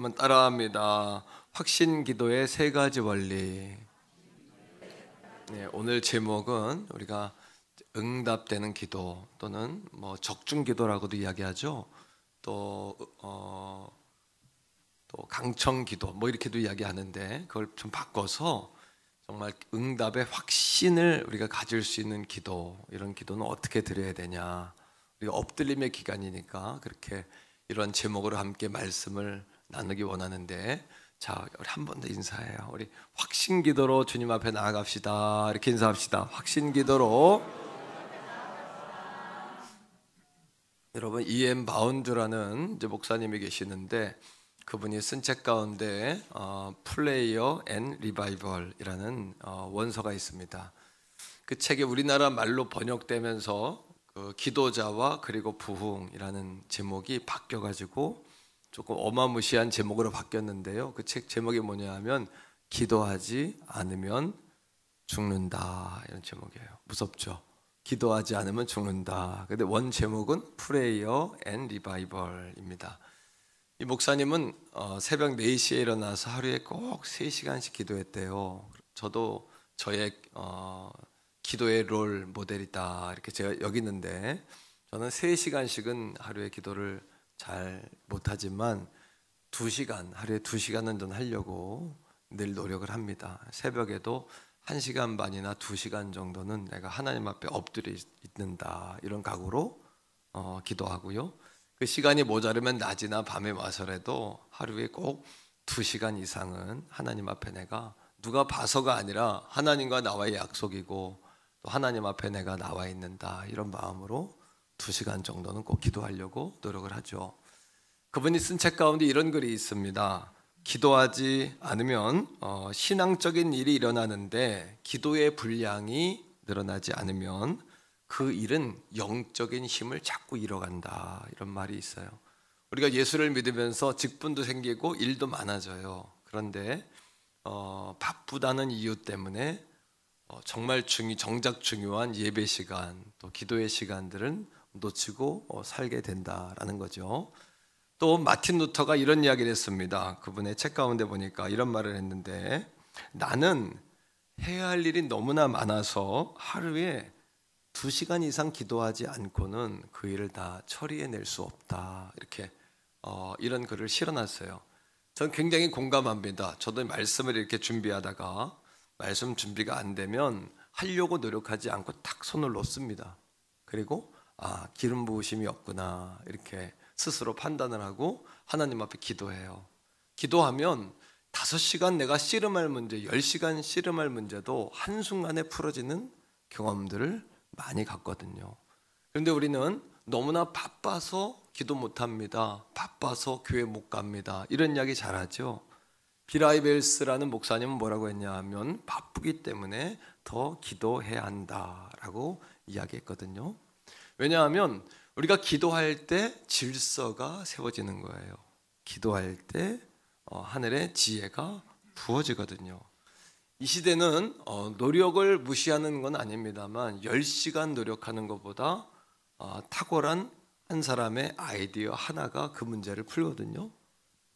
한번 따라합니다. 확신 기도의 세 가지 원리. 네, 오늘 제목은 우리가 응답되는 기도 또는 적중 기도라고도 이야기하죠. 또 강청 기도 이렇게도 이야기하는데, 그걸 좀 바꿔서 정말 응답의 확신을 우리가 가질 수 있는 기도, 이런 기도는 어떻게 드려야 되냐. 우리가 엎드림의 기간이니까 그렇게 이런 제목으로 함께 말씀을 나누기 원하는데, 자, 우리 한 번 더 인사해요. 우리 확신 기도로 주님 앞에 나아갑시다. 이렇게 인사합시다. 확신 기도로. 여러분, E.M. 바운드라는 이제 목사님이 계시는데, 그분이 쓴 책 가운데 플레이어 앤 리바이벌이라는 원서가 있습니다. 그 책이 우리나라 말로 번역되면서 그 기도자와 그리고 부흥이라는 제목이 바뀌어가지고 조금 어마무시한 제목으로 바뀌었는데요. 그 책 제목이 뭐냐 하면 기도하지 않으면 죽는다, 이런 제목이에요. 무섭죠? 기도하지 않으면 죽는다. 근데 원 제목은 프레이어 앤 리바이벌입니다. 이 목사님은 새벽 4시에 일어나서 하루에 꼭 3시간씩 기도했대요. 저도 저의 기도의 롤 모델이다, 이렇게 제가 여기는데, 저는 3시간씩은 하루에 기도를 잘 못하지만 2시간, 하루에 2시간은 좀 하려고 늘 노력을 합니다. 새벽에도 1시간 반이나 2시간 정도는 내가 하나님 앞에 엎드려 있는다, 이런 각오로 기도하고요. 그 시간이 모자르면 낮이나 밤에 와서라도 하루에 꼭 2시간 이상은 하나님 앞에 내가, 누가 봐서가 아니라 하나님과 나와의 약속이고 또 하나님 앞에 내가 나와 있는다, 이런 마음으로 2시간 정도는 꼭 기도하려고 노력을 하죠. 그분이 쓴 책 가운데 이런 글이 있습니다. 기도하지 않으면 신앙적인 일이 일어나는데 기도의 분량이 늘어나지 않으면 그 일은 영적인 힘을 자꾸 잃어간다, 이런 말이 있어요. 우리가 예수를 믿으면서 직분도 생기고 일도 많아져요. 그런데 바쁘다는 이유 때문에 정말 정작 중요한 예배 시간, 또 기도의 시간들은 놓치고 살게 된다라는 거죠. 또 마틴 루터가 이런 이야기를 했습니다. 그분의 책 가운데 보니까 이런 말을 했는데, 나는 해야 할 일이 너무나 많아서 하루에 2시간 이상 기도하지 않고는 그 일을 다 처리해낼 수 없다, 이렇게 이런 글을 실어놨어요. 저는 굉장히 공감합니다. 저도 말씀을 이렇게 준비하다가 말씀 준비가 안 되면 하려고 노력하지 않고 딱 손을 놓습니다. 그리고 기름 부으심이 없구나, 이렇게 스스로 판단을 하고 하나님 앞에 기도해요. 기도하면 5시간 내가 씨름할 문제, 10시간 씨름할 문제도 한순간에 풀어지는 경험들을 많이 갔거든요. 그런데 우리는 너무나 바빠서 기도 못합니다. 바빠서 교회 못 갑니다, 이런 이야기 잘하죠. 비라이벨스라는 목사님은 뭐라고 했냐 하면, 바쁘기 때문에 더 기도해야 한다라고 이야기했거든요. 왜냐하면 우리가 기도할 때 질서가 세워지는 거예요. 기도할 때 하늘의 지혜가 부어지거든요. 이 시대는 노력을 무시하는 건 아닙니다만 10시간 노력하는 것보다 탁월한 한 사람의 아이디어 하나가 그 문제를 풀거든요.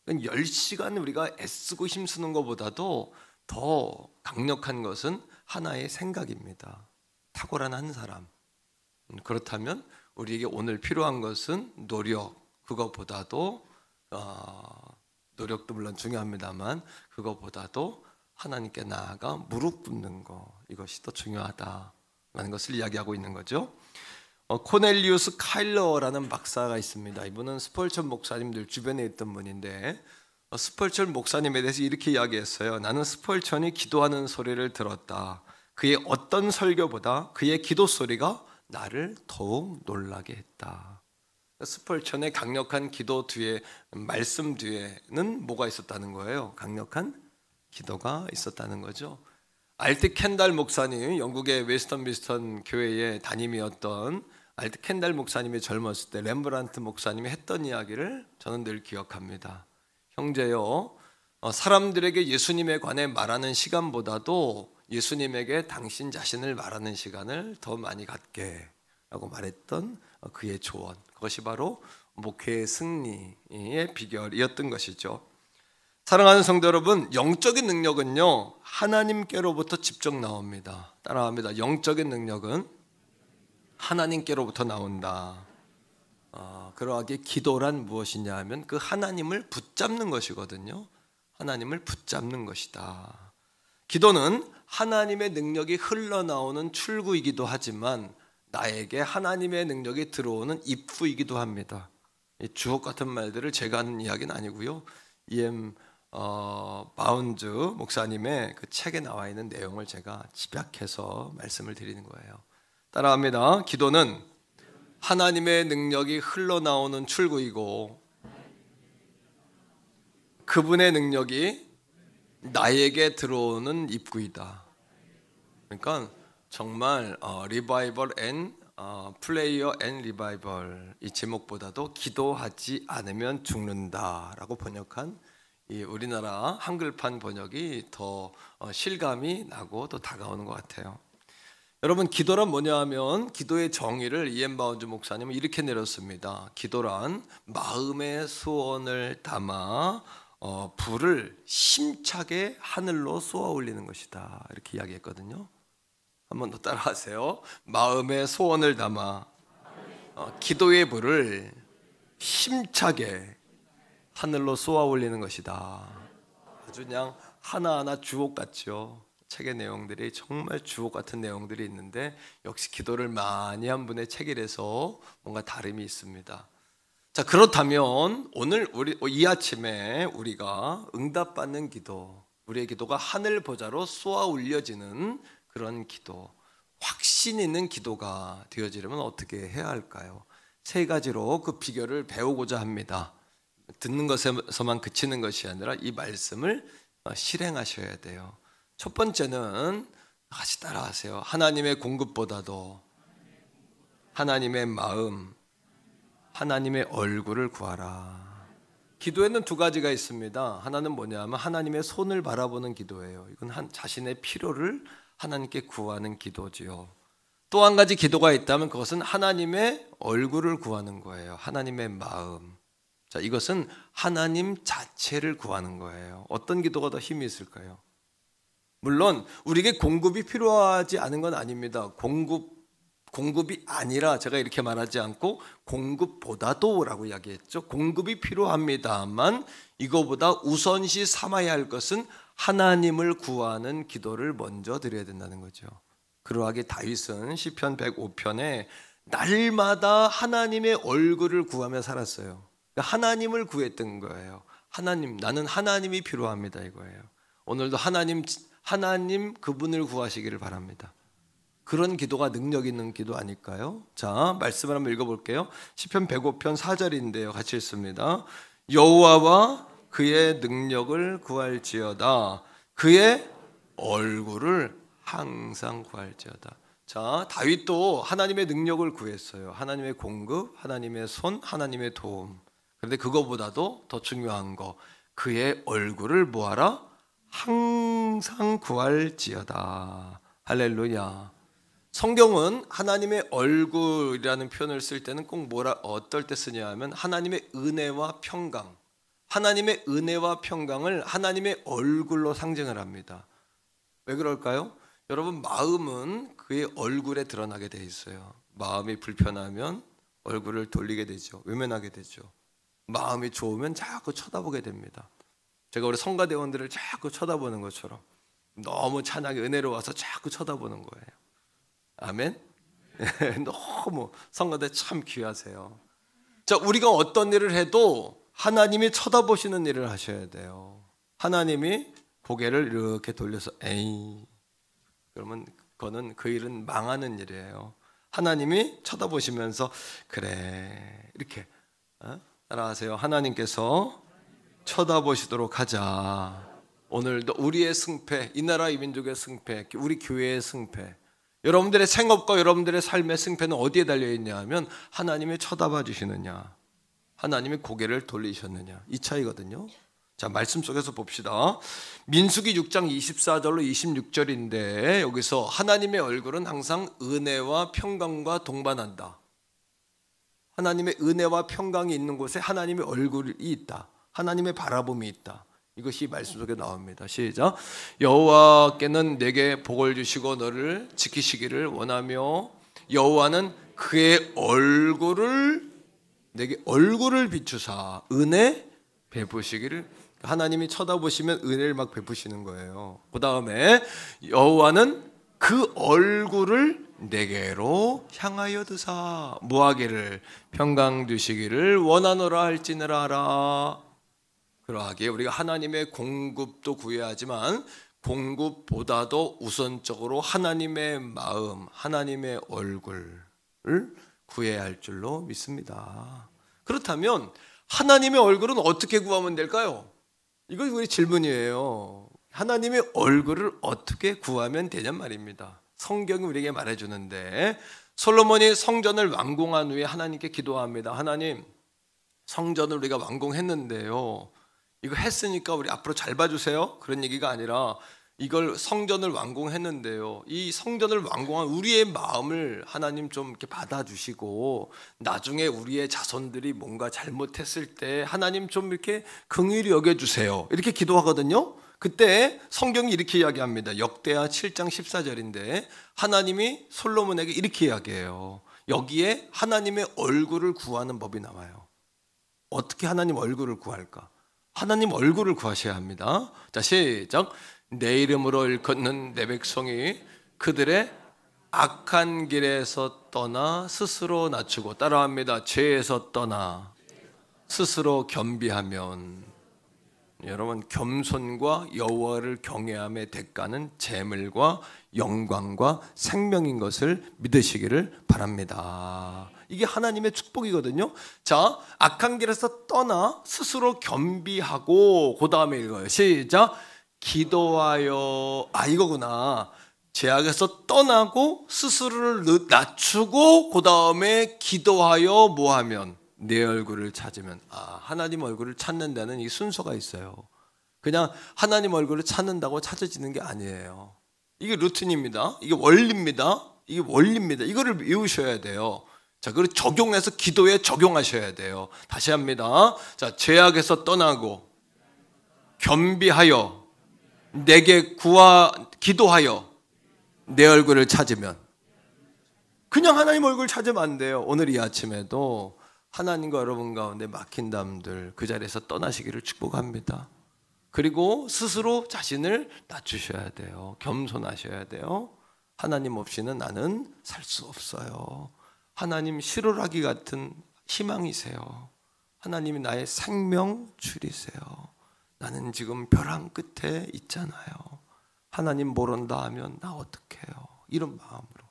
10시간 우리가 애쓰고 힘쓰는 것보다도 더 강력한 것은 하나의 생각입니다. 탁월한 한 사람. 그렇다면 우리에게 오늘 필요한 것은 노력, 그것보다도 노력도 물론 중요합니다만 그것보다도 하나님께 나아가 무릎 꿇는 것, 이것이 더 중요하다라는 것을 이야기하고 있는 거죠. 코넬리우스 카일러라는 박사가 있습니다. 이분은 스펄전 목사님들 주변에 있던 분인데, 스펄전 목사님에 대해서 이렇게 이야기했어요. 나는 스펄전이 기도하는 소리를 들었다. 그의 어떤 설교보다 그의 기도 소리가 나를 더욱 놀라게 했다. 스펄전의 강력한 기도 뒤에, 말씀 뒤에는 뭐가 있었다는 거예요? 강력한 기도가 있었다는 거죠. 알트 켄달 목사님, 영국의 웨스턴미스턴 교회의 담임이었던 알트 켄달 목사님이 젊었을 때 렘브란트 목사님이 했던 이야기를 저는 늘 기억합니다. 형제요, 사람들에게 예수님에 관해 말하는 시간보다도 예수님에게 당신 자신을 말하는 시간을 더 많이 갖게 라고 말했던 그의 조언, 그것이 바로 목회의 승리의 비결이었던 것이죠. 사랑하는 성도 여러분, 영적인 능력은요 하나님께로부터 직접 나옵니다. 따라합니다. 영적인 능력은 하나님께로부터 나온다. 그러하게 기도란 무엇이냐 하면 그 하나님을 붙잡는 것이거든요. 하나님을 붙잡는 것이다. 기도는 하나님의 능력이 흘러나오는 출구이기도 하지만 나에게 하나님의 능력이 들어오는 입구이기도 합니다. 이 주옥 같은 말들을 제가 하는 이야기는 아니고요. E.M. 바운즈 목사님의 그 책에 나와 있는 내용을 제가 집약해서 말씀을 드리는 거예요. 따라합니다. 기도는 하나님의 능력이 흘러나오는 출구이고 그분의 능력이 나에게 들어오는 입구이다. 그러니까 정말 리바이벌 앤 플레이어 앤 리바이벌 이 제목보다도 기도하지 않으면 죽는다라고 번역한 이 우리나라 한글판 번역이 더 실감이 나고 또 다가오는 것 같아요. 여러분, 기도란 뭐냐 하면 기도의 정의를 E.M. 바운즈 목사님은 이렇게 내렸습니다. 기도란 마음의 소원을 담아 불을 힘차게 하늘로 쏘아 올리는 것이다. 이렇게 이야기했거든요. 한 번 더 따라하세요. 마음의 소원을 담아 기도의 불을 힘차게 하늘로 쏘아 올리는 것이다. 아주 그냥 하나하나 주옥 같죠. 책의 내용들이 정말 주옥 같은 내용들이 있는데 역시 기도를 많이 한 분의 책이라서 뭔가 다름이 있습니다. 자, 그렇다면 오늘 이 아침에 우리가 응답받는 기도, 우리의 기도가 하늘 보좌로 쏘아 올려지는 그런 기도, 확신 있는 기도가 되어지려면 어떻게 해야 할까요? 세 가지로 그 비결을 배우고자 합니다. 듣는 것에서만 그치는 것이 아니라 이 말씀을 실행하셔야 돼요. 첫 번째는 같이 따라하세요. 하나님의 공급보다도 하나님의 마음, 하나님의 얼굴을 구하라. 기도에는 두 가지가 있습니다. 하나는 뭐냐면 하나님의 손을 바라보는 기도예요. 이건 자신의 필요를 하나님께 구하는 기도지요. 또 한 가지 기도가 있다면 그것은 하나님의 얼굴을 구하는 거예요. 하나님의 마음. 자, 이것은 하나님 자체를 구하는 거예요. 어떤 기도가 더 힘이 있을까요? 물론 우리에게 공급이 필요하지 않은 건 아닙니다. 공급이 아니라 제가 이렇게 말하지 않고 공급보다도 라고 이야기했죠. 공급이 필요합니다만 이거보다 우선시 삼아야 할 것은 하나님을 구하는 기도를 먼저 드려야 된다는 거죠. 그러하게 다윗은 시편 105편에 날마다 하나님의 얼굴을 구하며 살았어요. 그러니까 하나님을 구했던 거예요. 하나님, 나는 하나님이 필요합니다 이거예요. 오늘도 하나님 그분을 구하시기를 바랍니다. 그런 기도가 능력 있는 기도 아닐까요? 자, 말씀을 한번 읽어볼게요. 시편 105편 4절인데요. 같이 읽습니다. 여호와와 그의 능력을 구할지어다. 그의 얼굴을 항상 구할지어다. 자, 다윗도 하나님의 능력을 구했어요. 하나님의 공급, 하나님의 손, 하나님의 도움. 그런데 그거보다도 더 중요한 거, 그의 얼굴을 뭐하라? 항상 구할지어다. 할렐루야. 성경은 하나님의 얼굴이라는 표현을 쓸 때는 꼭 어떨 때 쓰냐 하면 하나님의 은혜와 평강, 하나님의 은혜와 평강을 하나님의 얼굴로 상징을 합니다. 왜 그럴까요? 여러분, 마음은 그의 얼굴에 드러나게 돼 있어요. 마음이 불편하면 얼굴을 돌리게 되죠. 외면하게 되죠. 마음이 좋으면 자꾸 쳐다보게 됩니다. 제가 우리 성가대원들을 자꾸 쳐다보는 것처럼 너무 찬양이 은혜로워서 자꾸 쳐다보는 거예요. 아멘. 너무 성가대 참 귀하세요. 자, 우리가 어떤 일을 해도 하나님이 쳐다보시는 일을 하셔야 돼요. 하나님이 고개를 이렇게 돌려서 에이, 그러면 그거는 그 일은 망하는 일이에요. 하나님이 쳐다보시면서 그래 이렇게 따라하세요. 하나님께서 쳐다보시도록 하자. 오늘도 우리의 승패, 이 나라 이 민족의 승패, 우리 교회의 승패, 여러분들의 생업과 여러분들의 삶의 승패는 어디에 달려있냐 하면 하나님이 쳐다봐 주시느냐, 하나님이 고개를 돌리셨느냐, 이 차이거든요. 자, 말씀 속에서 봅시다. 민수기 6장 24절로 26절인데 여기서 하나님의 얼굴은 항상 은혜와 평강과 동반한다. 하나님의 은혜와 평강이 있는 곳에 하나님의 얼굴이 있다. 하나님의 바라봄이 있다. 이것이 말씀 속에 나옵니다. 시작. 여호와께는 내게 복을 주시고 너를 지키시기를 원하며 여호와는 그의 내게 얼굴을 비추사 은혜 베푸시기를. 하나님이 쳐다보시면 은혜를 막 베푸시는 거예요. 그 다음에 여호와는 그 얼굴을 내게로 향하여 드사 무하기를 평강 주시기를 원하노라 할지니라 하라. 그러하기에 우리가 하나님의 공급도 구해야 하지만 공급보다도 우선적으로 하나님의 마음, 하나님의 얼굴을 구해야 할 줄로 믿습니다. 그렇다면 하나님의 얼굴은 어떻게 구하면 될까요? 이거 우리 질문이에요. 하나님의 얼굴을 어떻게 구하면 되냔 말입니다. 성경이 우리에게 말해주는데 솔로몬이 성전을 완공한 후에 하나님께 기도합니다. 하나님, 성전을 우리가 완공했는데요, 이거 했으니까 우리 앞으로 잘 봐주세요. 그런 얘기가 아니라 이걸 성전을 완공했는데요, 이 성전을 완공한 우리의 마음을 하나님 좀 이렇게 받아주시고 나중에 우리의 자손들이 뭔가 잘못했을 때 하나님 좀 이렇게 긍휼히 여겨주세요. 이렇게 기도하거든요. 그때 성경이 이렇게 이야기합니다. 역대하 7장 14절인데 하나님이 솔로몬에게 이렇게 이야기해요. 여기에 하나님의 얼굴을 구하는 법이 나와요. 어떻게 하나님 얼굴을 구할까? 하나님 얼굴을 구하셔야 합니다. 자, 시작. 내 이름으로 일컫는 내 백성이 그들의 악한 길에서 떠나 스스로 낮추고, 따라합니다. 죄에서 떠나 스스로 겸비하면. 여러분, 겸손과 여호와를 경외함의 대가는 재물과 영광과 생명인 것을 믿으시기를 바랍니다. 이게 하나님의 축복이거든요. 자, 악한 길에서 떠나 스스로 겸비하고, 그 다음에 읽어요. 시작. 기도하여. 이거구나. 죄악에서 떠나고 스스로를 낮추고 그 다음에 기도하여 뭐하면? 내 얼굴을 찾으면. 하나님 얼굴을 찾는 데는 이 순서가 있어요. 그냥 하나님 얼굴을 찾는다고 찾아지는 게 아니에요. 이게 루틴입니다. 이게 원리입니다. 이게 원리입니다. 이거를 외우셔야 돼요. 자, 그걸 적용해서 기도에 적용하셔야 돼요. 다시 합니다. 자, 죄악에서 떠나고 겸비하여 내게 기도하여 내 얼굴을 찾으면. 그냥 하나님 얼굴 찾으면 안 돼요. 오늘 이 아침에도 하나님과 여러분 가운데 막힌 담들 그 자리에서 떠나시기를 축복합니다. 그리고 스스로 자신을 낮추셔야 돼요. 겸손하셔야 돼요. 하나님 없이는 나는 살 수 없어요. 하나님 실오라기 같은 희망이세요. 하나님이 나의 생명 줄이세요. 나는 지금 벼랑 끝에 있잖아요. 하나님 모른다 하면 나 어떡해요? 이런 마음으로,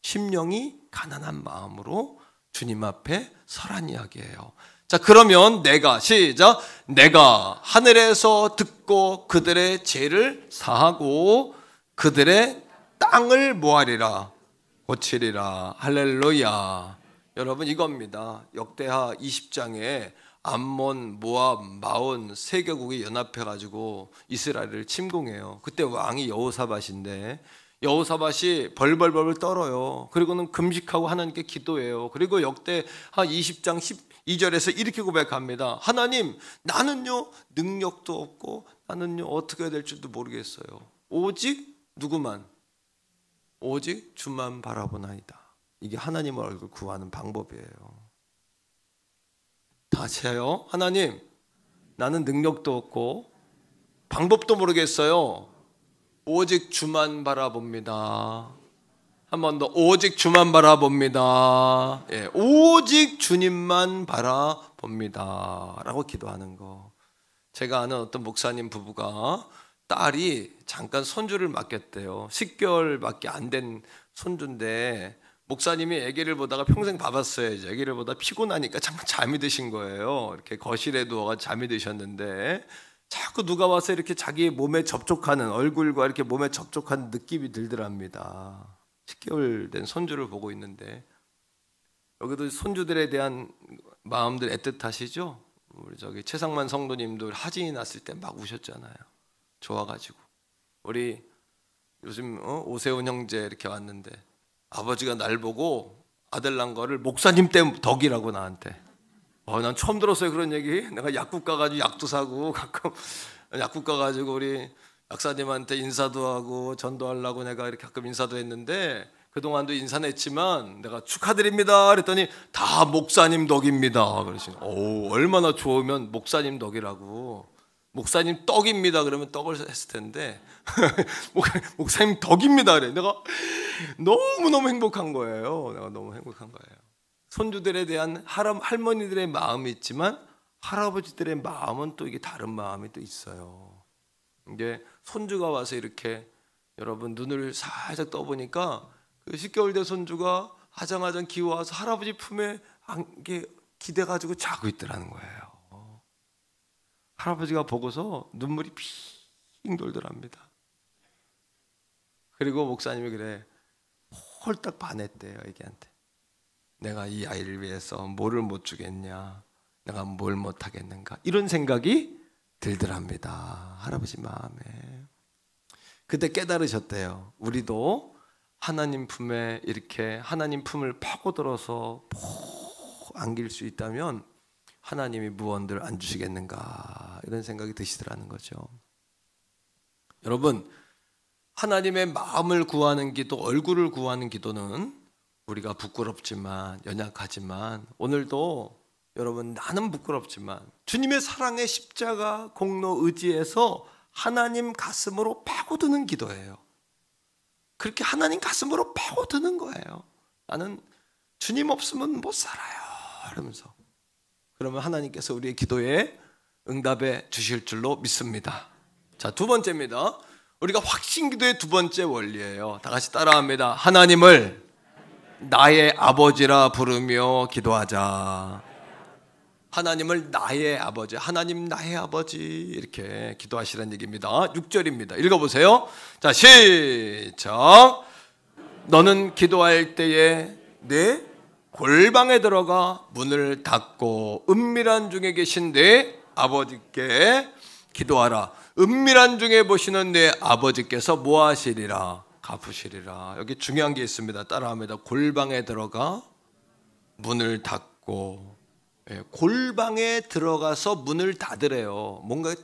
심령이 가난한 마음으로 주님 앞에 서란 이야기예요. 자, 그러면 시작. 내가 하늘에서 듣고 그들의 죄를 사하고 그들의 땅을 뭐하리라? 고치리라. 할렐루야. 여러분, 이겁니다. 역대하 20장에 암몬, 모압, 마온 세 개국이 연합해가지고 이스라엘을 침공해요. 그때 왕이 여호사밧인데 여호사밧이 벌벌벌 떨어요. 그리고는 금식하고 하나님께 기도해요. 그리고 역대하 20장 12절에서 이렇게 고백합니다. 하나님, 나는요 능력도 없고 나는요 어떻게 해야 될지도 모르겠어요. 오직 누구만? 오직 주만 바라보나이다. 이게 하나님의 얼굴 구하는 방법이에요. 다시 해요. 하나님, 나는 능력도 없고 방법도 모르겠어요. 오직 주만 바라봅니다. 한 번 더. 오직 주만 바라봅니다. 예, 오직 주님만 바라봅니다 라고 기도하는 거. 제가 아는 어떤 목사님 부부가 딸이 잠깐 손주를 맡겼대요. 10개월밖에 안 된 손주인데 목사님이 아기를 보다가 평생 봐봤어야지. 아기를 보다 피곤하니까 잠깐 잠이 드신 거예요. 이렇게 거실에 누워가 잠이 드셨는데 자꾸 누가 와서 이렇게 자기 몸에 접촉하는, 얼굴과 이렇게 몸에 접촉하는 느낌이 들더랍니다. 10개월 된 손주를 보고 있는데, 여기도 손주들에 대한 마음들 애틋하시죠? 우리 최상만 성도님도 하진이 났을 때 막 우셨잖아요. 좋아가지고. 우리 요즘 오세훈 형제 이렇게 왔는데 아버지가 날 보고 아들 난 거를 목사님 때문에 덕이라고 나한테. 난 처음 들었어요 그런 얘기. 내가 약국 가가지고 약도 사고 가끔 약국 가가지고 우리 약사님한테 인사도 하고 전도하려고 내가 이렇게 가끔 인사도 했는데 그동안도 인사는 했지만 내가 축하드립니다 그랬더니 다 목사님 덕입니다 그러시는. 오, 얼마나 좋으면 목사님 덕이라고. 목사님 떡입니다 그러면 떡을 했을 텐데 목사님 덕입니다 그래. 내가 너무너무 행복한 거예요. 내가 너무 행복한 거예요. 손주들에 대한 할머니들의 마음이 있지만 할아버지들의 마음은 또 이게 다른 마음이 또 있어요. 이게 손주가 와서 이렇게 여러분 눈을 살짝 떠보니까 그 10개월 된 손주가 아장아장 기어와서 할아버지 품에 안게 기대가지고 자고 있더라는 거예요. 할아버지가 보고서 눈물이 핑 돌더랍니다. 그리고 목사님이 그래 홀딱 반했대요. 애기한테. 내가 이 아이를 위해서 뭐를 못 주겠냐, 내가 뭘 못 하겠는가, 이런 생각이 들더랍니다. 할아버지 마음에. 그때 깨달으셨대요. 우리도 하나님 품에 이렇게 하나님 품을 파고들어서 푹 안길 수 있다면 하나님이 무언들 안 주시겠는가, 이런 생각이 드시더라는 거죠. 여러분, 하나님의 마음을 구하는 기도, 얼굴을 구하는 기도는 우리가 부끄럽지만 연약하지만 오늘도 여러분 나는 부끄럽지만 주님의 사랑의 십자가 공로 의지에서 하나님 가슴으로 파고드는 기도예요. 그렇게 하나님 가슴으로 파고드는 거예요. 나는 주님 없으면 못 살아요 이러면서. 그러면 하나님께서 우리의 기도에 응답해 주실 줄로 믿습니다. 자, 두 번째입니다. 우리가 확신 기도의 두 번째 원리예요. 다 같이 따라합니다. 하나님을 나의 아버지라 부르며 기도하자. 하나님을 나의 아버지, 하나님 나의 아버지, 이렇게 기도하시라는 얘기입니다. 6절입니다. 읽어보세요. 자, 시작. 너는 기도할 때에 내 골방에 들어가 문을 닫고 은밀한 중에 계신 내 아버지께 기도하라. 은밀한 중에 보시는 내 아버지께서 뭐 하시리라? 갚으시리라. 여기 중요한 게 있습니다. 따라합니다. 골방에 들어가 문을 닫고. 골방에 들어가서 문을 닫으래요. 뭔가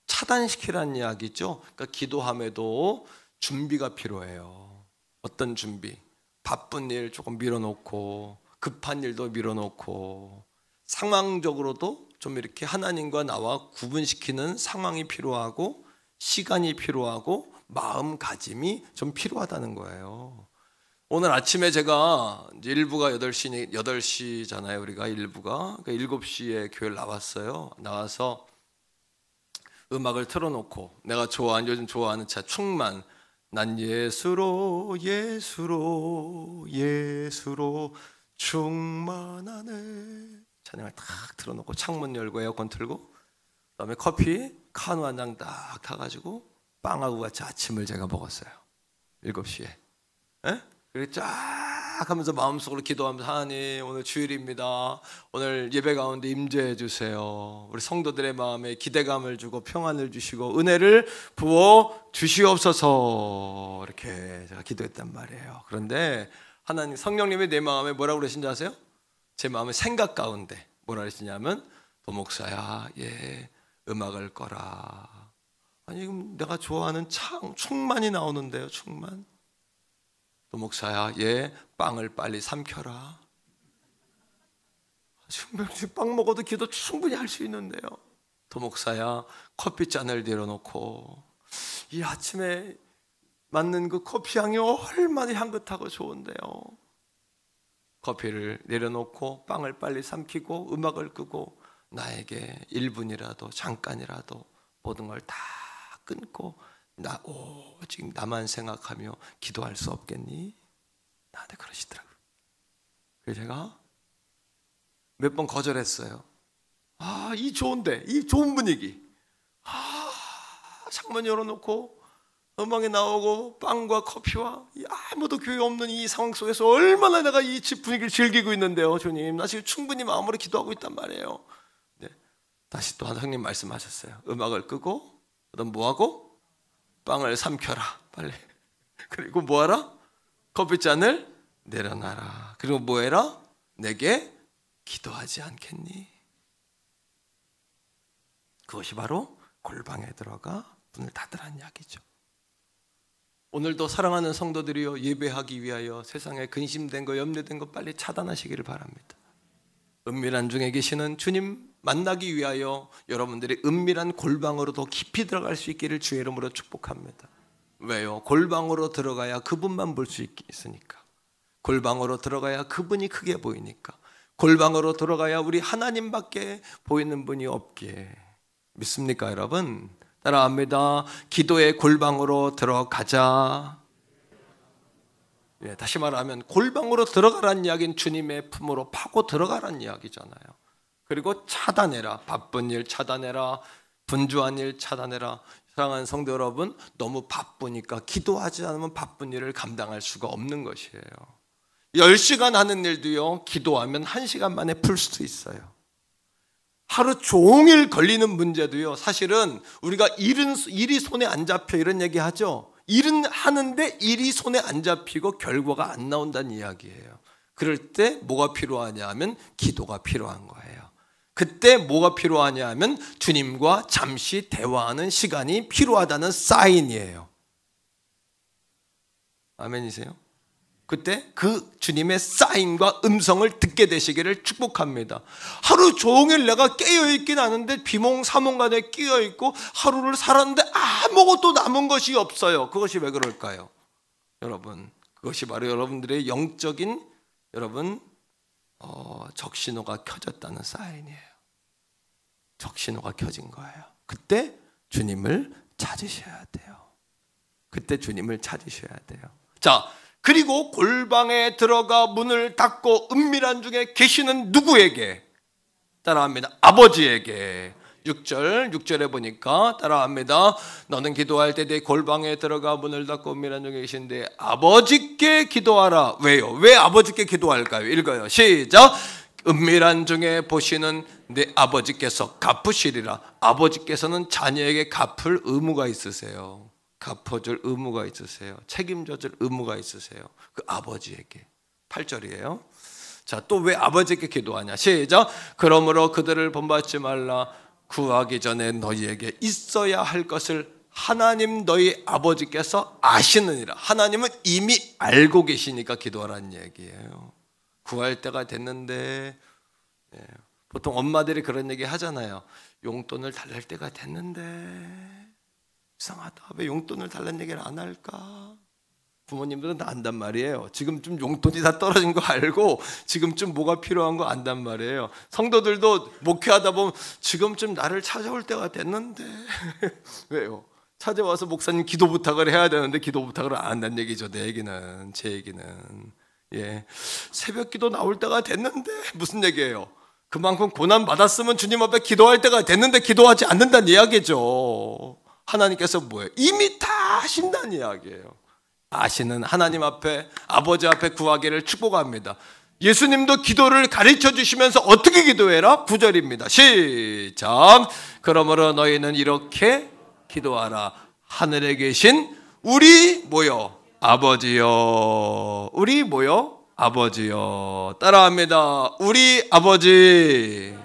차단시키라는 이야기죠. 그러니까 기도함에도 준비가 필요해요. 어떤 준비? 바쁜 일 조금 밀어놓고, 급한 일도 밀어놓고, 상황적으로도 좀 이렇게 하나님과 나와 구분시키는 상황이 필요하고, 시간이 필요하고, 마음가짐이 좀 필요하다는 거예요. 오늘 아침에 제가 일부가 8시잖아요. 우리가 일부가. 그러니까 7시에 교회를 나왔어요. 나와서 음악을 틀어놓고 내가 요즘 좋아하는 차 충만, 난 예수로 충만하네, 찬양을 탁 틀어놓고 창문 열고 에어컨 틀고 그다음에 커피 카누 한 장 딱 타가지고 빵하고 같이 아침을 제가 먹었어요. 7시에. 그리고 쫙 하면서 마음속으로 기도하면서 하나님 오늘 주일입니다. 오늘 예배 가운데 임재해 주세요. 우리 성도들의 마음에 기대감을 주고 평안을 주시고 은혜를 부어 주시옵소서, 이렇게 제가 기도했단 말이에요. 그런데 하나님 성령님이 내 마음에 뭐라고 그러신지 아세요? 제 마음의 생각 가운데 뭐라 그러시냐면 도목사야, 음악을 꺼라. 아니 그럼 내가 좋아하는 충만이 나오는데요. 충만. 도목사야, 빵을 빨리 삼켜라. 빵 먹어도 기도 충분히 할 수 있는데요. 도목사야, 커피잔을 내려놓고 이 아침에 맞는 그 커피 향이 얼마나 향긋하고 좋은데요. 커피를 내려놓고 빵을 빨리 삼키고 음악을 끄고 나에게 1분이라도 잠깐이라도 모든 걸 다 끊고 오직 나만 생각하며 기도할 수 없겠니? 나한테 그러시더라고요. 그래서 제가 몇 번 거절했어요. 이 좋은데, 이 좋은 분위기, 창문 열어놓고 음악이 나오고 빵과 커피와 아무도 교회 없는 이 상황 속에서 얼마나 내가 이 집 분위기를 즐기고 있는데요. 주님, 나 지금 충분히 마음으로 기도하고 있단 말이에요. 다시 또 하나님 말씀하셨어요. 음악을 끄고 그다음 뭐하고? 빵을 삼켜라 빨리. 그리고 뭐하라? 커피잔을 내려놔라. 그리고 뭐해라? 내게 기도하지 않겠니? 그것이 바로 골방에 들어가 문을 닫으라는 이야기죠. 오늘도 사랑하는 성도들이요, 예배하기 위하여 세상에 근심된 거, 염려된 거 빨리 차단하시기를 바랍니다. 은밀한 중에 계시는 주님 만나기 위하여 여러분들이 은밀한 골방으로 더 깊이 들어갈 수 있기를 주의 이름으로 축복합니다. 왜요? 골방으로 들어가야 그분만 볼 수 있으니까. 골방으로 들어가야 그분이 크게 보이니까. 골방으로 들어가야 우리 하나님밖에 보이는 분이 없기에. 믿습니까 여러분? 따라합니다. 기도의 골방으로 들어가자. 다시 말하면 골방으로 들어가라는 이야기는 주님의 품으로 파고 들어가라는 이야기잖아요. 그리고 차단해라. 바쁜 일 차단해라. 분주한 일 차단해라. 사랑하는 성도 여러분, 너무 바쁘니까 기도하지 않으면 바쁜 일을 감당할 수가 없는 것이에요. 10시간 하는 일도요, 기도하면 1시간 만에 풀 수도 있어요. 하루 종일 걸리는 문제도요, 사실은 우리가 일이 손에 안 잡혀 이런 얘기 하죠. 일은 하는데 일이 손에 안 잡히고 결과가 안 나온다는 이야기예요. 그럴 때 뭐가 필요하냐 하면 기도가 필요한 거예요. 그때 뭐가 필요하냐 하면 주님과 잠시 대화하는 시간이 필요하다는 사인이에요. 아멘이세요? 그때 그 주님의 사인과 음성을 듣게 되시기를 축복합니다. 하루 종일 내가 깨어있긴 하는데 비몽사몽간에 깨어있고 하루를 살았는데 아무것도 남은 것이 없어요. 그것이 왜 그럴까요? 여러분, 그것이 바로 여러분들의 영적인 적신호가 켜졌다는 사인이에요. 적신호가 켜진 거예요. 그때 주님을 찾으셔야 돼요. 그때 주님을 찾으셔야 돼요. 자, 그리고 골방에 들어가 문을 닫고 은밀한 중에 계시는 누구에게? 따라합니다. 아버지에게. 6절에 보니까 따라합니다. 너는 기도할 때 내 골방에 들어가 문을 닫고 은밀한 중에 계신데 아버지께 기도하라. 왜요? 왜 아버지께 기도할까요? 읽어요. 시작. 은밀한 중에 보시는 내 아버지께서 갚으시리라. 아버지께서는 자녀에게 갚을 의무가 있으세요. 갚아줄 의무가 있으세요. 책임져줄 의무가 있으세요. 그 아버지에게. 8절이에요. 자, 또 왜 아버지께 기도하냐? 시작. 그러므로 그들을 본받지 말라. 구하기 전에 너희에게 있어야 할 것을 하나님 너희 아버지께서 아시느니라. 하나님은 이미 알고 계시니까 기도하라는 얘기예요. 구할 때가 됐는데, 보통 엄마들이 그런 얘기 하잖아요. 용돈을 달랠 때가 됐는데 이상하다. 왜 용돈을 달라는 얘기를 안 할까? 부모님들은 다 안단 말이에요. 지금쯤 용돈이 다 떨어진 거 알고 지금쯤 뭐가 필요한 거 안단 말이에요. 성도들도 목회하다 보면 지금쯤 나를 찾아올 때가 됐는데 왜요? 찾아와서 목사님 기도 부탁을 해야 되는데 기도 부탁을 안 한다는 얘기죠. 내 얘기는, 제 얘기는. 새벽 기도 나올 때가 됐는데 무슨 얘기예요? 그만큼 고난 받았으면 주님 앞에 기도할 때가 됐는데 기도하지 않는다는 이야기죠. 하나님께서 뭐예요? 이미 다 아신다는 이야기예요. 아시는 하나님 앞에, 아버지 앞에 구하기를 축복합니다. 예수님도 기도를 가르쳐 주시면서 어떻게 기도해라? 9절입니다. 시작. 그러므로 너희는 이렇게 기도하라. 하늘에 계신 우리 뭐요? 아버지요. 우리 뭐요? 아버지요. 따라합니다. 우리 아버지.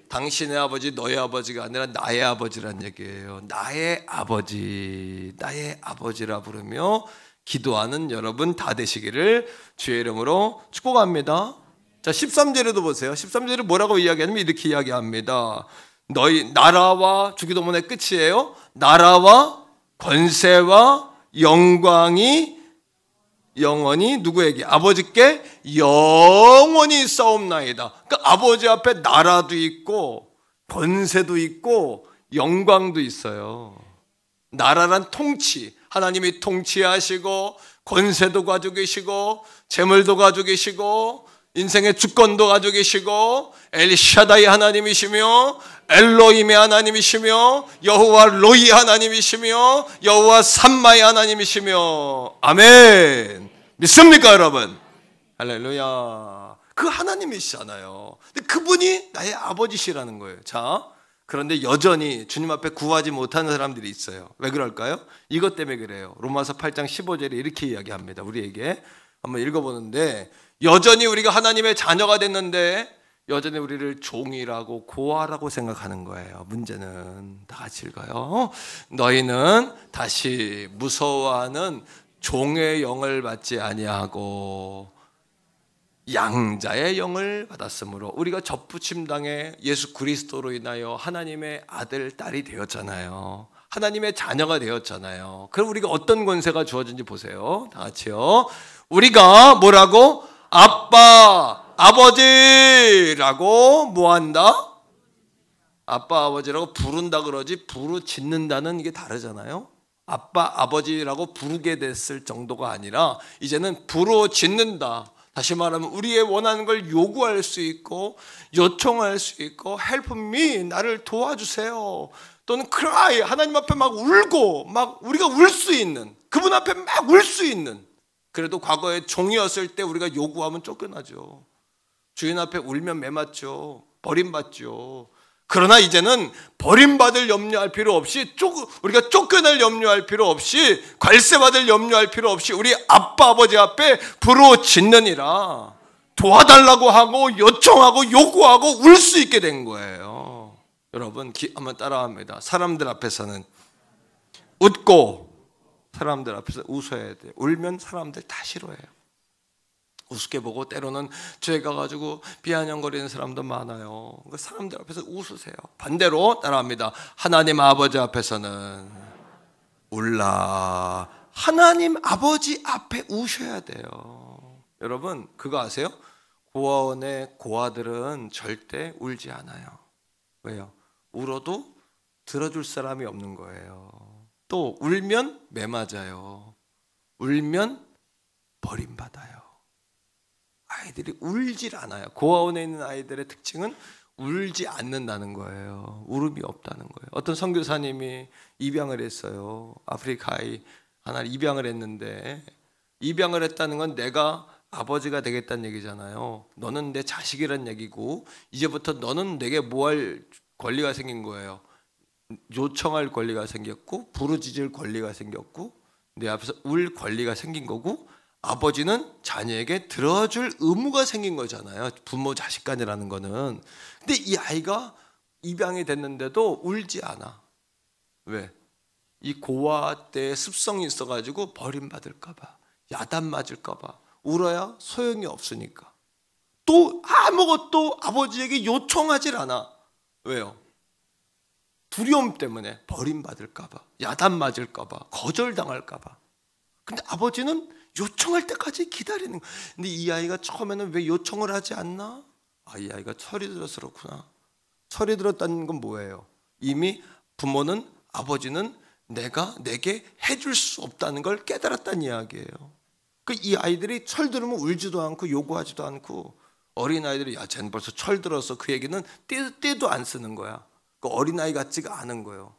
당신의 아버지, 너의 아버지가 아니라 나의 아버지란 얘기예요. 나의 아버지, 나의 아버지라 부르며 기도하는 여러분 다 되시기를 주의 이름으로 축복합니다. 자, 13절에도 보세요. 13절에 뭐라고 이야기하냐면 이렇게 이야기합니다. 너희 나라와, 주기도문의 끝이에요. 나라와 권세와 영광이 영원히 누구에게? 아버지께 영원히 싸움나이다. 그러니까 아버지 앞에 나라도 있고 권세도 있고 영광도 있어요. 나라란 통치, 하나님이 통치하시고 권세도 가지고 계시고 재물도 가지고 계시고 인생의 주권도 가지고 계시고 엘샤다이 하나님이시며 엘로힘의 하나님이시며 여호와 로이 하나님이시며 여호와 삼마의 하나님이시며 아멘. 믿습니까 여러분? 할렐루야. 그 하나님이시잖아요. 근데 그분이 나의 아버지시라는 거예요. 자, 그런데 여전히 주님 앞에 구하지 못하는 사람들이 있어요. 왜 그럴까요? 이것 때문에 그래요. 로마서 8장 15절에 이렇게 이야기합니다. 우리에게 한번 읽어보는데 여전히 우리가 하나님의 자녀가 됐는데 여전히 우리를 종이라고 고아라고 생각하는 거예요. 문제는 다 같이 읽어요. 너희는 다시 무서워하는 종의 영을 받지 아니하고 양자의 영을 받았으므로 우리가 접붙임당해 예수 그리스도로 인하여 하나님의 아들, 딸이 되었잖아요. 하나님의 자녀가 되었잖아요. 그럼 우리가 어떤 권세가 주어진지 보세요. 다 같이요. 우리가 뭐라고? 아빠, 아버지라고 뭐한다? 아빠, 아버지라고 부른다 그러지 부르짖는다는 이게 다르잖아요. 아빠, 아버지라고 부르게 됐을 정도가 아니라 이제는 부르짖는다. 다시 말하면 우리의 원하는 걸 요구할 수 있고 요청할 수 있고 help me, 나를 도와주세요. 또는 cry, 하나님 앞에 막 울고 막 우리가 울 수 있는, 그분 앞에 막 울 수 있는. 그래도 과거에 종이었을 때 우리가 요구하면 쫓겨나죠. 주인 앞에 울면 매맞죠. 버림받죠. 그러나 이제는 버림받을 염려할 필요 없이 우리가 쫓겨날 염려할 필요 없이 괄세받을 염려할 필요 없이 우리 아빠 아버지 앞에 부르짖느니라. 도와달라고 하고 요청하고 요구하고 울 수 있게 된 거예요. 여러분 한번 따라합니다. 사람들 앞에서는 웃고 사람들 앞에서 웃어야 돼요. 울면 사람들 다 싫어해요. 우습게 보고 때로는 죄가 가지고 비아냥거리는 사람도 많아요. 사람들 앞에서 웃으세요. 반대로 따라합니다. 하나님 아버지 앞에서는 울라. 하나님 아버지 앞에 우셔야 돼요. 여러분 그거 아세요? 고아원의 고아들은 절대 울지 않아요. 왜요? 울어도 들어줄 사람이 없는 거예요. 또 울면 매맞아요. 울면 버림받아요. 아이들이 울질 않아요. 고아원에 있는 아이들의 특징은 울지 않는다는 거예요. 울음이 없다는 거예요. 어떤 선교사님이 입양을 했어요. 아프리카에 하나 입양을 했는데, 입양을 했다는 건 내가 아버지가 되겠다는 얘기잖아요. 너는 내 자식이란 얘기고 이제부터 너는 내게 뭐 할 권리가 생긴 거예요. 요청할 권리가 생겼고 부르짖을 권리가 생겼고 내 앞에서 울 권리가 생긴 거고, 아버지는 자녀에게 들어줄 의무가 생긴 거잖아요. 부모 자식 간이라는 거는. 근데 이 아이가 입양이 됐는데도 울지 않아. 왜? 이 고아 때의 습성이 있어가지고 버림받을까 봐, 야단 맞을까 봐 울어야 소용이 없으니까. 또 아무것도 아버지에게 요청하질 않아. 왜요? 두려움 때문에 버림받을까 봐, 야단 맞을까 봐, 거절당할까 봐. 근데 아버지는 요청할 때까지 기다리는 거예요. 근데 이 아이가 처음에는 왜 요청을 하지 않나? 이 아이가 철이 들어서 그렇구나. 철이 들었다는 건 뭐예요? 이미 부모는, 아버지는 내게 해줄 수 없다는 걸 깨달았다는 이야기예요. 이 아이들이 철 들으면 울지도 않고 요구하지도 않고, 어린아이들이 쟤는 벌써 철 들어서 그 얘기는 떼도 안 쓰는 거야. 어린아이 같지가 않은 거예요.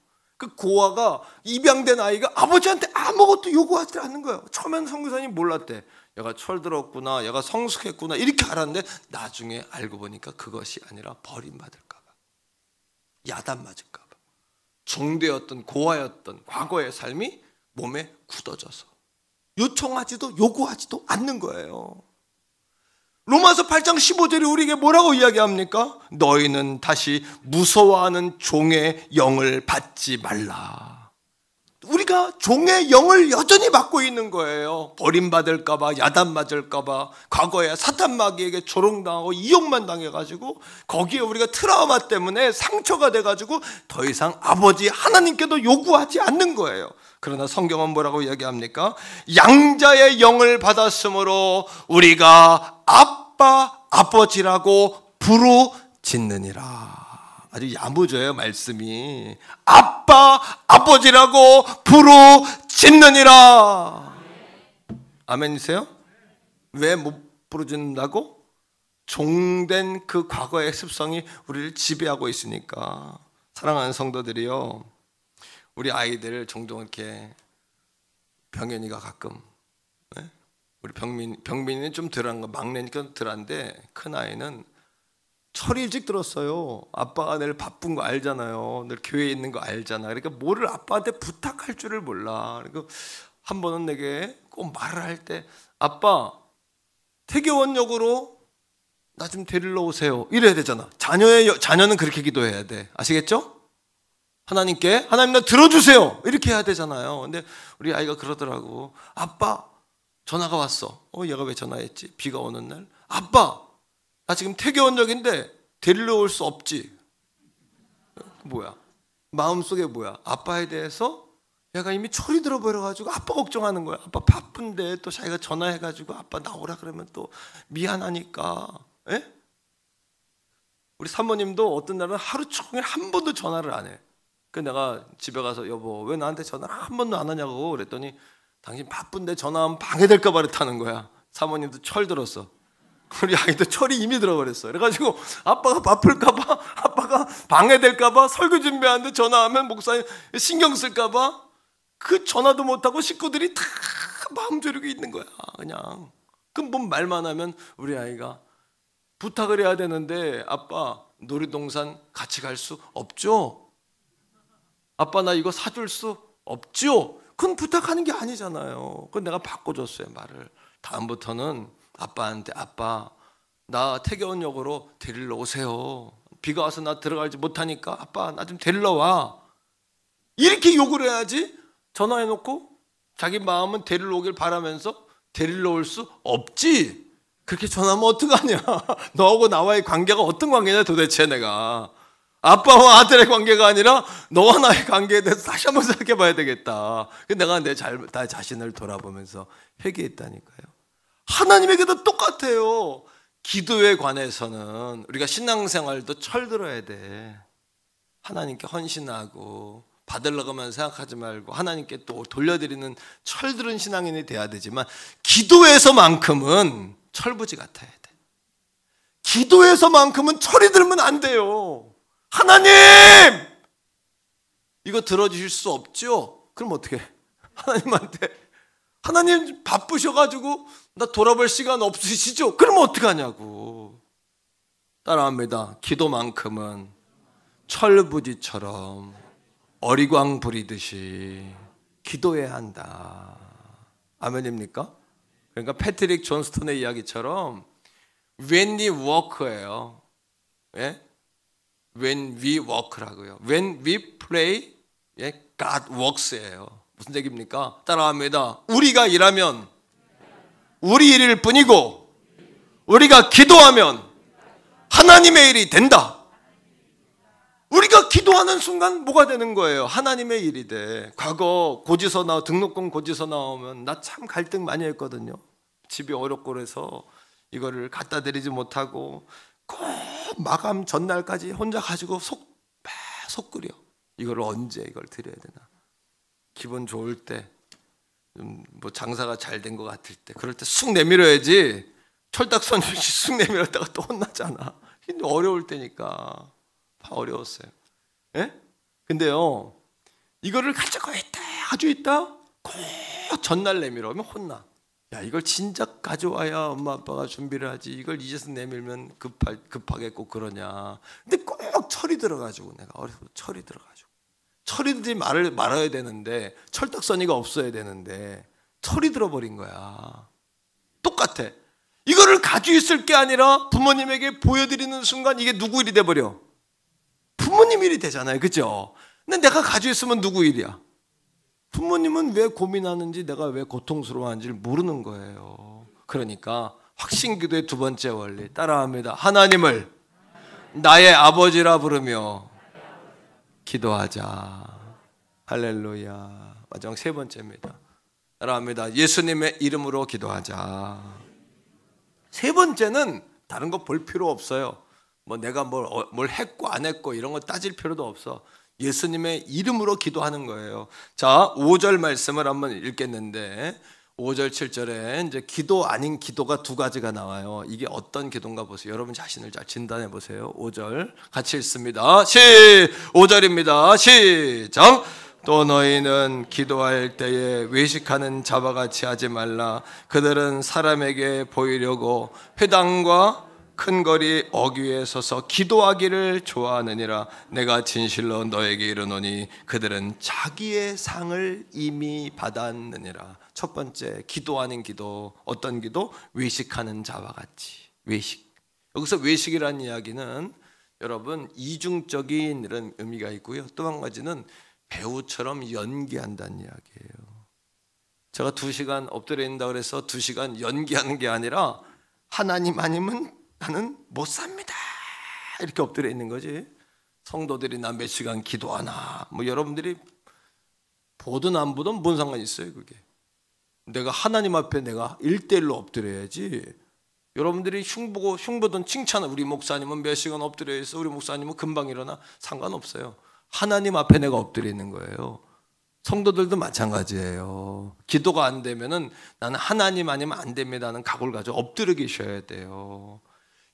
고아가, 입양된 아이가 아버지한테 아무것도 요구하지 않는 거예요. 처음엔 선교사님 몰랐대. 얘가 철 들었구나, 얘가 성숙했구나 이렇게 알았는데 나중에 알고 보니까 그것이 아니라 버림받을까 봐, 야단 맞을까 봐, 종되었던 고아였던 과거의 삶이 몸에 굳어져서 요청하지도 요구하지도 않는 거예요. 로마서 8장 15절이 우리에게 뭐라고 이야기합니까? 너희는 다시 무서워하는 종의 영을 받지 말라. 우리가 종의 영을 여전히 받고 있는 거예요. 버림받을까 봐, 야단 맞을까 봐, 과거에 사탄마귀에게 조롱당하고 이용만 당해가지고 거기에 우리가 트라우마 때문에 상처가 돼가지고 더 이상 아버지 하나님께도 요구하지 않는 거예요. 그러나 성경은 뭐라고 이야기합니까? 양자의 영을 받았으므로 우리가 아빠, 아버지라고 부르짖느니라. 아주 야무져요 말씀이. 아빠, 아버지라고 부르짖느니라. 아멘이세요? 왜 못 부르짖는다고? 종된 그 과거의 습성이 우리를 지배하고 있으니까. 사랑하는 성도들이요, 우리 아이들 종종 이렇게, 병현이가 가끔, 우리 병민이는 좀 덜한 거, 막내니까 덜한데 큰 아이는 철이 일찍 들었어요. 아빠가 늘 바쁜 거 알잖아요. 늘 교회에 있는 거 알잖아. 그러니까 뭐를 아빠한테 부탁할 줄을 몰라. 그러니까 한 번은 내게 꼭 말을 할 때, 아빠 태교원역으로 나 좀 데리러 오세요. 이래야 되잖아. 자녀는 그렇게 기도해야 돼. 아시겠죠? 하나님께 하나님 나 들어주세요. 이렇게 해야 되잖아요. 근데 우리 아이가 그러더라고. 아빠 전화가 왔어. 얘가 왜 전화했지? 비가 오는 날. 아빠 나 지금 태교원역인데 데리러 올 수 없지. 뭐야? 마음속에 뭐야? 아빠에 대해서 얘가 이미 철이 들어버려가지고 아빠 걱정하는 거야. 아빠 바쁜데 또 자기가 전화해가지고 아빠 나오라 그러면 또 미안하니까. 에? 우리 사모님도 어떤 날은 하루 종일 한 번도 전화를 안 해. 그래서 내가 집에 가서 여보 왜 나한테 전화를 한 번도 안 하냐고 그랬더니 당신 바쁜데 전화하면 방해될까 봐 그랬다는 거야. 사모님도 철 들었어. 우리 아이도 철이 이미 들어버렸어. 그래가지고 아빠가 바쁠까 봐, 아빠가 방해될까 봐, 설교 준비하는데 전화하면 목사님 신경 쓸까 봐 그 전화도 못하고 식구들이 다 마음 졸이고 있는 거야. 그냥. 그럼 뭐 말만 하면 우리 아이가 부탁을 해야 되는데 아빠 놀이동산 같이 갈 수 없죠? 아빠 나 이거 사줄 수 없죠? 그건 부탁하는 게 아니잖아요. 그건 내가 바꿔줬어요 말을. 다음부터는 아빠한테 아빠 나 태교원역으로 데리러 오세요. 비가 와서 나 들어가지 못하니까 아빠 나 좀 데리러 와. 이렇게 욕을 해야지. 전화해놓고 자기 마음은 데리러 오길 바라면서 데리러 올 수 없지. 그렇게 전화하면 어떡하냐. 너하고 나와의 관계가 어떤 관계냐 도대체. 내가 아빠와 아들의 관계가 아니라 너와 나의 관계에 대해서 다시 한번 생각해 봐야 되겠다. 내가 내 자신을 돌아보면서 회개했다니까요. 하나님에게도 똑같아요. 기도에 관해서는 우리가 신앙생활도 철들어야 돼. 하나님께 헌신하고 받으려고만 생각하지 말고 하나님께 또 돌려드리는 철들은 신앙인이 돼야 되지만 기도에서만큼은 철부지 같아야 돼. 기도에서만큼은 철이 들면 안 돼요. 하나님! 이거 들어주실 수 없죠? 그럼 어떻게 해? 하나님한테 하나님 바쁘셔가지고 나 돌아볼 시간 없으시죠? 그러면 어떡하냐고. 따라합니다. 기도만큼은 철부지처럼 어리광 부리듯이 기도해야 한다. 아멘입니까? 그러니까 패트릭 존스턴의 이야기처럼 when we work예요. 예? when we work라고요. when we pray, 예? God works예요. 무슨 얘기입니까? 따라합니다. 우리가 일하면 우리 일일 뿐이고 우리가 기도하면 하나님의 일이 된다. 우리가 기도하는 순간 뭐가 되는 거예요? 하나님의 일이 돼. 과거 등록금 고지서 나오면 나 참 갈등 많이 했거든요. 집이 어렵고 그래서 이거를 갖다 드리지 못하고 꼭 마감 전날까지 혼자 가지고 속 끓여. 이걸 언제 이걸 드려야 되나. 기분 좋을 때, 뭐 장사가 잘 된 것 같을 때, 그럴 때 쑥 내밀어야지. 철딱선 없이 쑥 내밀었다가 또 혼나잖아. 근데 어려울 때니까. 어려웠어요. 예? 근데요, 이거를 가지고 있다, 아주 있다, 꼭 전날 내밀어면 혼나. 야, 이걸 진작 가져와야 엄마 아빠가 준비를 하지. 이걸 이제서 내밀면 급하게 꼭 그러냐. 근데 꼭 철이 들어가지고 내가 어려서 철이 들어가지고 철이든지 말아야 되는데 철딱서니가 없어야 되는데 철이 들어버린 거야. 똑같아. 이거를 가지고 있을 게 아니라 부모님에게 보여드리는 순간 이게 누구 일이 돼버려? 부모님 일이 되잖아요. 그죠? 근데 내가 가지고 있으면 누구 일이야? 부모님은 왜 고민하는지 내가 왜 고통스러워하는지를 모르는 거예요. 그러니까 확신기도의 두 번째 원리 따라합니다. 하나님을 나의 아버지라 부르며 기도하자. 할렐루야. 마지막 세 번째입니다. 따라합니다. 예수님의 이름으로 기도하자. 세 번째는 다른 거 볼 필요 없어요. 뭐 내가 뭘 했고 안 했고 이런 거 따질 필요도 없어. 예수님의 이름으로 기도하는 거예요. 자, 5절 말씀을 한번 읽겠는데 5절 7절에 이제 기도 아닌 기도가 두 가지가 나와요. 이게 어떤 기도인가 보세요. 여러분 자신을 잘 진단해 보세요. 5절 같이 읽습니다. 5절입니다. 시작. 또 너희는 기도할 때에 외식하는 자와 같이 하지 말라. 그들은 사람에게 보이려고 회당과 큰 거리 어귀에 서서 기도하기를 좋아하느니라. 내가 진실로 너에게 이르노니 그들은 자기의 상을 이미 받았느니라. 첫 번째, 기도 아닌 기도. 어떤 기도? 외식하는 자와 같이. 외식. 여기서 외식이라는 이야기는 여러분 이중적인 이런 의미가 있고요. 또 한 가지는 배우처럼 연기한다는 이야기예요. 제가 2시간 엎드려 있는다 그래서 2시간 연기하는 게 아니라 하나님 아니면 나는 못 삽니다 이렇게 엎드려 있는 거지. 성도들이 나 몇 시간 기도하나 뭐 여러분들이 보든 안 보든 뭔 상관이 있어요. 그게 내가 하나님 앞에 내가 1대1로 엎드려야지. 여러분들이 흉보든 칭찬을 우리 목사님은 몇 시간 엎드려 있어, 우리 목사님은 금방 일어나, 상관없어요. 하나님 앞에 내가 엎드려 있는 거예요. 성도들도 마찬가지예요. 기도가 안 되면은 나는 하나님 아니면 안 됩니다는 각오를 가지고 엎드려 계셔야 돼요.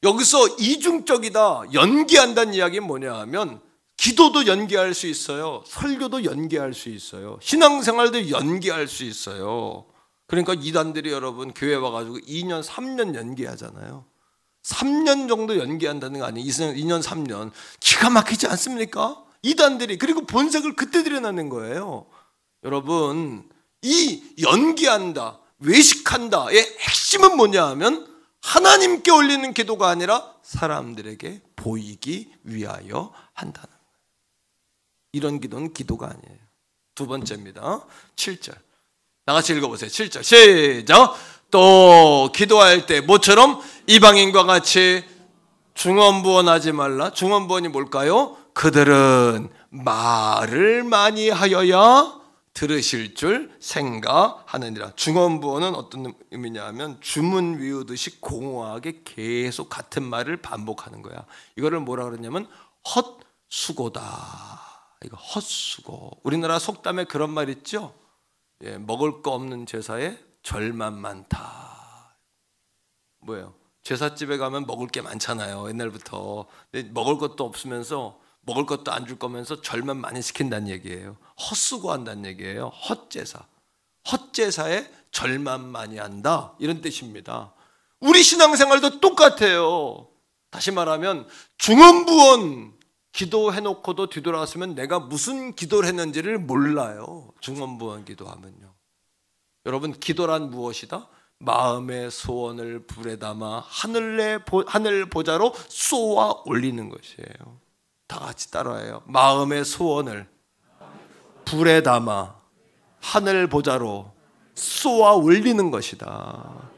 여기서 이중적이다, 연기한다는 이야기는 뭐냐 하면 기도도 연기할 수 있어요. 설교도 연기할 수 있어요. 신앙생활도 연기할 수 있어요. 그러니까 이단들이 여러분 교회 와가지고 2년 3년 연기하잖아요. 3년 정도 연기한다는 거 아니에요. 2년 3년 기가 막히지 않습니까? 이단들이. 그리고 본색을 그때 드러내는 거예요. 여러분 이 연기한다, 외식한다의 핵심은 뭐냐 하면 하나님께 올리는 기도가 아니라 사람들에게 보이기 위하여 한다는 거예요. 이런 기도는 기도가 아니에요. 두 번째입니다. 7절 다 같이 읽어보세요. 7절 시작. 또 기도할 때 모처럼 이방인과 같이 중언부언하지 말라. 중언부언이 뭘까요? 그들은 말을 많이 하여야 들으실 줄 생각하느니라. 중언부언은 어떤 의미냐 하면 주문 외우듯이 공허하게 계속 같은 말을 반복하는 거야. 이거를 뭐라 그러냐면 헛수고다. 이거 헛수고. 우리나라 속담에 그런 말 있죠? 예, 먹을 거 없는 제사에 절만 많다. 뭐예요? 제사집에 가면 먹을 게 많잖아요. 옛날부터. 근데 먹을 것도 없으면서 먹을 것도 안 줄 거면서 절만 많이 시킨다는 얘기예요. 헛수고한다는 얘기예요. 헛제사. 헛제사에 절만 많이 한다, 이런 뜻입니다. 우리 신앙생활도 똑같아요. 다시 말하면 중언부언 기도해놓고도 뒤돌아왔으면 내가 무슨 기도를 했는지를 몰라요. 중언부언 기도하면요. 여러분 기도란 무엇이다? 마음의 소원을 불에 담아 하늘 보좌로 쏘아 올리는 것이에요. 다 같이 따라해요. 마음의 소원을 불에 담아 하늘 보좌로 쏘아 올리는 것이다.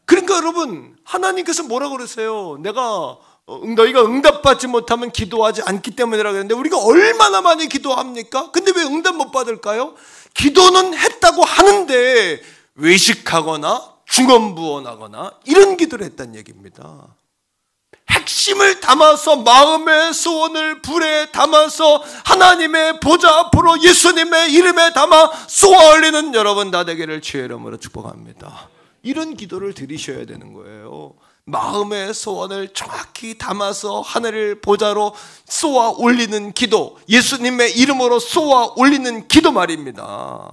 그러니까 여러분 하나님께서 뭐라고 그러세요? 너희가 응답받지 못하면 기도하지 않기 때문이라고 했는데 우리가 얼마나 많이 기도합니까? 근데 왜 응답 못 받을까요? 기도는 했다고 하는데 외식하거나 중언부언하거나 이런 기도를 했다는 얘기입니다. 핵심을 담아서 마음의 소원을 불에 담아서 하나님의 보좌 앞으로 예수님의 이름에 담아 쏘아 올리는 여러분 다 되기를 주의 이름으로 축복합니다. 이런 기도를 드리셔야 되는 거예요. 마음의 소원을 정확히 담아서 하늘 보좌로 쏘아 올리는 기도, 예수님의 이름으로 쏘아 올리는 기도 말입니다.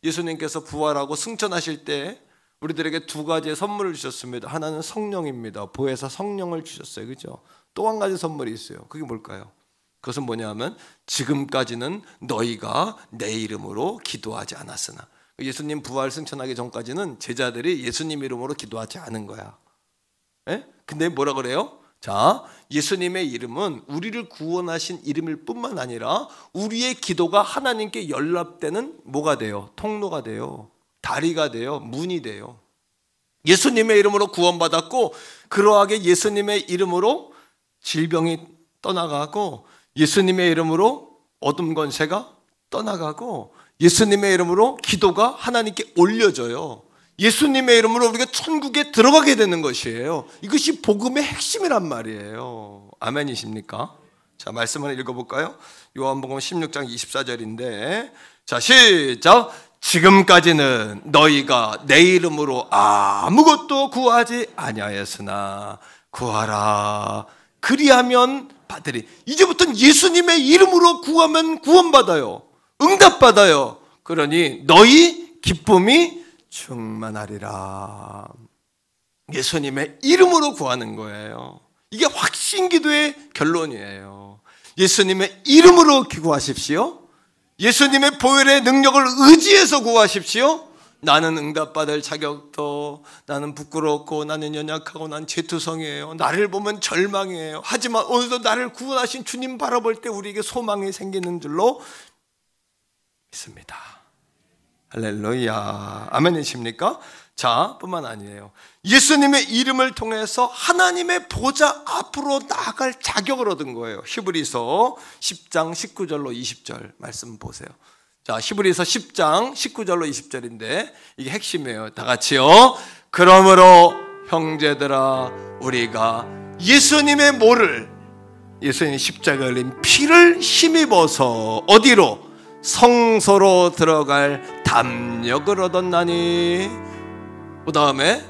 예수님께서 부활하고 승천하실 때 우리들에게 2가지의 선물을 주셨습니다. 하나는 성령입니다. 보혜사 성령을 주셨어요. 그죠? 또 한 가지 선물이 있어요. 그게 뭘까요? 그것은 뭐냐 하면 지금까지는 너희가 내 이름으로 기도하지 않았으나, 예수님 부활 승천하기 전까지는 제자들이 예수님 이름으로 기도하지 않은 거야. 예? 근데 뭐라 그래요? 자, 예수님의 이름은 우리를 구원하신 이름일 뿐만 아니라 우리의 기도가 하나님께 연락되는 뭐가 돼요? 통로가 돼요. 다리가 돼요. 문이 돼요. 예수님의 이름으로 구원받았고 그러하게 예수님의 이름으로 질병이 떠나가고 예수님의 이름으로 어둠 권세가 떠나가고 예수님의 이름으로 기도가 하나님께 올려져요. 예수님의 이름으로 우리가 천국에 들어가게 되는 것이에요. 이것이 복음의 핵심이란 말이에요. 아멘이십니까? 자, 말씀을 읽어볼까요? 요한복음 16장 24절인데 자, 시작. 지금까지는 너희가 내 이름으로 아무것도 구하지 아니하였으나 구하라 그리하면 받으리. 이제부터는 예수님의 이름으로 구하면 구원받아요. 응답받아요. 그러니 너희 기쁨이 충만하리라. 예수님의 이름으로 구하는 거예요. 이게 확신기도의 결론이에요. 예수님의 이름으로 구하십시오. 예수님의 보혈의 능력을 의지해서 구하십시오. 나는 응답받을 자격도, 나는 부끄럽고 나는 연약하고 난 죄투성이에요. 나를 보면 절망이에요. 하지만 오늘도 나를 구원하신 주님 바라볼 때 우리에게 소망이 생기는 줄로 믿습니다. 할렐루야. 아멘이십니까? 자, 뿐만 아니에요. 예수님의 이름을 통해서 하나님의 보좌 앞으로 나아갈 자격을 얻은 거예요. 히브리서 10장 19절로 20절 말씀 보세요. 자, 히브리서 10장 19절로 20절인데 이게 핵심이에요. 다 같이요. 그러므로 형제들아, 우리가 예수님의 모를, 예수님의 십자가에 흘린 피를 힘입어서 어디로? 성소로 들어갈 담력을 얻었나니. 그 다음에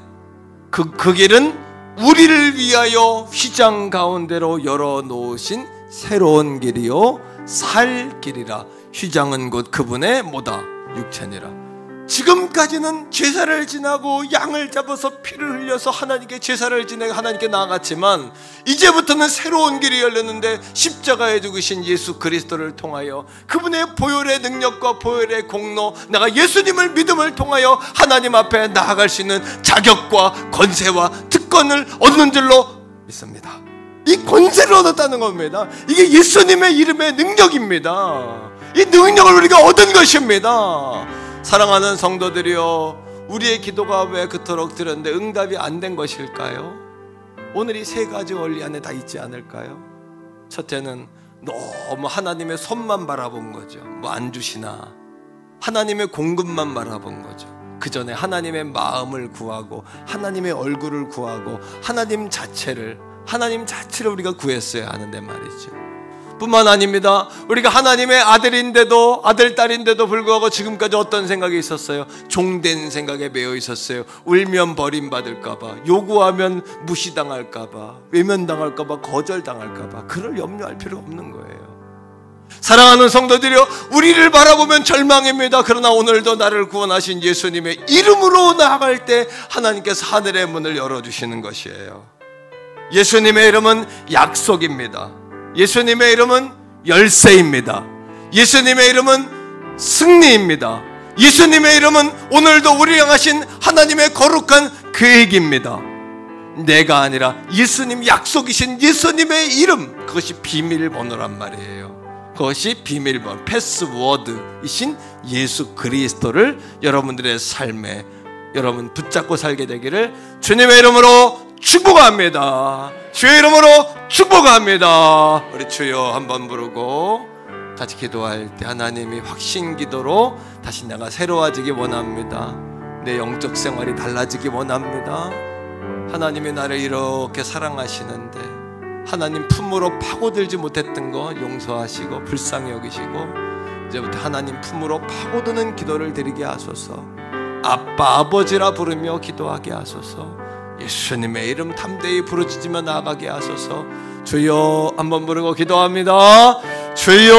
그 길은 우리를 위하여 휘장 가운데로 열어놓으신 새로운 길이요 살 길이라. 휘장은 곧 그분의 뭐다? 육체니라. 지금까지는 제사를 지나고 양을 잡아서 피를 흘려서 하나님께 제사를 지내고 하나님께 나아갔지만 이제부터는 새로운 길이 열렸는데 십자가에 죽으신 예수 그리스도를 통하여 그분의 보혈의 능력과 보혈의 공로, 내가 예수님을 믿음을 통하여 하나님 앞에 나아갈 수 있는 자격과 권세와 특권을 얻는 줄로 믿습니다. 이 권세를 얻었다는 겁니다. 이게 예수님의 이름의 능력입니다. 이 능력을 우리가 얻은 것입니다. 사랑하는 성도들이여, 우리의 기도가 왜 그토록 들었는데 응답이 안 된 것일까요? 오늘 이 세 가지 원리 안에 다 있지 않을까요? 첫째는 너무 하나님의 손만 바라본 거죠. 뭐 안 주시나, 하나님의 공급만 바라본 거죠. 그 전에 하나님의 마음을 구하고 하나님의 얼굴을 구하고 하나님 자체를 우리가 구했어야 하는데 말이죠. 뿐만 아닙니다. 우리가 하나님의 아들인데도, 아들 딸인데도 불구하고 지금까지 어떤 생각이 있었어요? 종된 생각에 매여 있었어요. 울면 버림받을까봐, 요구하면 무시당할까봐, 외면당할까봐, 거절당할까봐. 그럴 염려할 필요가 없는 거예요. 사랑하는 성도들이여, 우리를 바라보면 절망입니다. 그러나 오늘도 나를 구원하신 예수님의 이름으로 나아갈 때 하나님께서 하늘의 문을 열어주시는 것이에요. 예수님의 이름은 약속입니다. 예수님의 이름은 열쇠입니다. 예수님의 이름은 승리입니다. 예수님의 이름은 오늘도 우리를 향하신 하나님의 거룩한 계획입니다. 내가 아니라 예수님, 약속이신 예수님의 이름, 그것이 비밀번호란 말이에요. 그것이 비밀번호, 패스워드이신 예수 그리스도를 여러분들의 삶에 여러분 붙잡고 살게 되기를 주님의 이름으로 축복합니다. 주의 이름으로 축복합니다. 우리 주여 한번 부르고 같이 기도할 때 하나님이 확신 기도로 다시 내가 새로워지기 원합니다. 내 영적 생활이 달라지기 원합니다. 하나님이 나를 이렇게 사랑하시는데 하나님 품으로 파고들지 못했던 거 용서하시고 불쌍히 여기시고 이제부터 하나님 품으로 파고드는 기도를 드리게 하소서. 아빠, 아버지라 부르며 기도하게 하소서. 예수님의 이름 담대히 부르짖으며 나아가게 하소서. 주여 한번 부르고 기도합니다. 주여